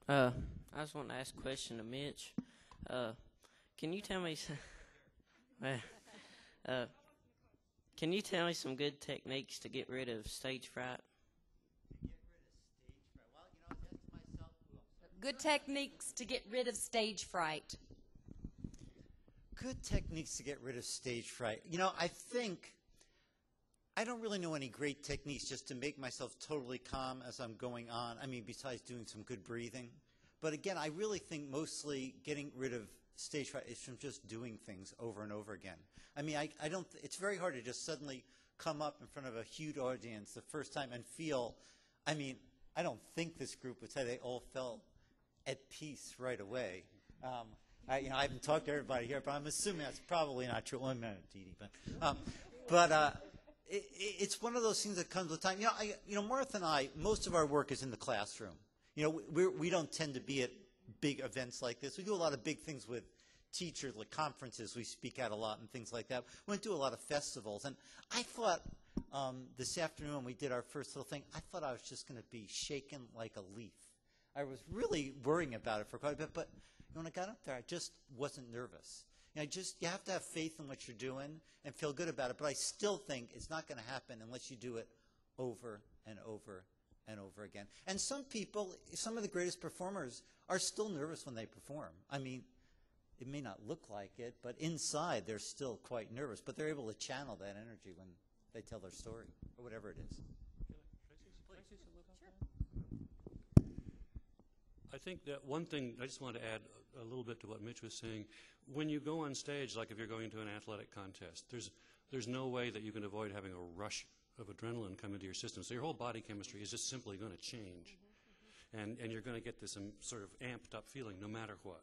Uh, I just want to ask a question to Mitch. Uh, can you tell me uh, uh, can you tell me some good techniques to get rid of stage fright? Good techniques to get rid of stage fright. Good techniques to get rid of stage fright. You know, I don't really know any great techniques just to make myself totally calm as I'm going on. I mean, besides doing some good breathing. But again, I really think mostly getting rid of stage fright is from just doing things over and over again. I mean, I don't, it's very hard to just suddenly come up in front of a huge audience the first time and feel, I mean, I don't think this group would say they all felt at peace right away. I haven't talked to everybody here, but I'm assuming that's probably not true. Well, I'm not a Dee Dee, but it's one of those things that comes with time. Martha and I, most of our work is in the classroom. We don't tend to be at big events like this. We do a lot of big things with teachers, like conferences. We speak out a lot and things like that. We went to a lot of festivals. And I thought this afternoon when we did our first little thing, I thought I was just going to be shaken like a leaf. I was really worrying about it for quite a bit, but when I got up there, I just wasn't nervous. You have to have faith in what you're doing and feel good about it, but I still think it's not going to happen unless you do it over and over and over again. And some people, some of the greatest performers, are still nervous when they perform. I mean, it may not look like it, but inside they're still quite nervous, but they're able to channel that energy when they tell their story, or whatever it is. I think that one thing, I just want to add a little bit to what Mitch was saying. When you go on stage, like if you're going to an athletic contest, there's no way that you can avoid having a rush of adrenaline come into your system. So your whole body chemistry is just simply going to change. And you're going to get this sort of amped up feeling no matter what.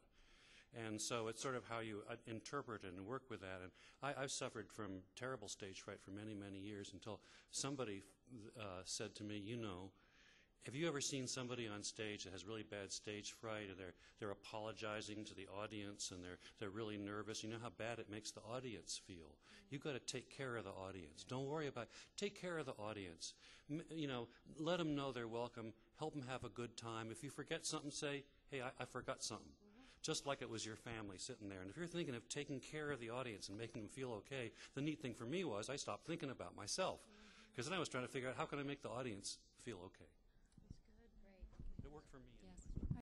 And so it's sort of how you interpret and work with that. And I've suffered from terrible stage fright for many, many years until somebody said to me, have you ever seen somebody on stage that has really bad stage fright, and they're apologizing to the audience, and they're really nervous? You know how bad it makes the audience feel. You've got to take care of the audience. Don't worry about it. Take care of the audience. Let them know they're welcome. Help them have a good time. If you forget something, say, hey, I forgot something. Just like it was your family sitting there. And if you're thinking of taking care of the audience and making them feel okay, the neat thing for me was I stopped thinking about myself. Because then I was trying to figure out how can I make the audience feel okay.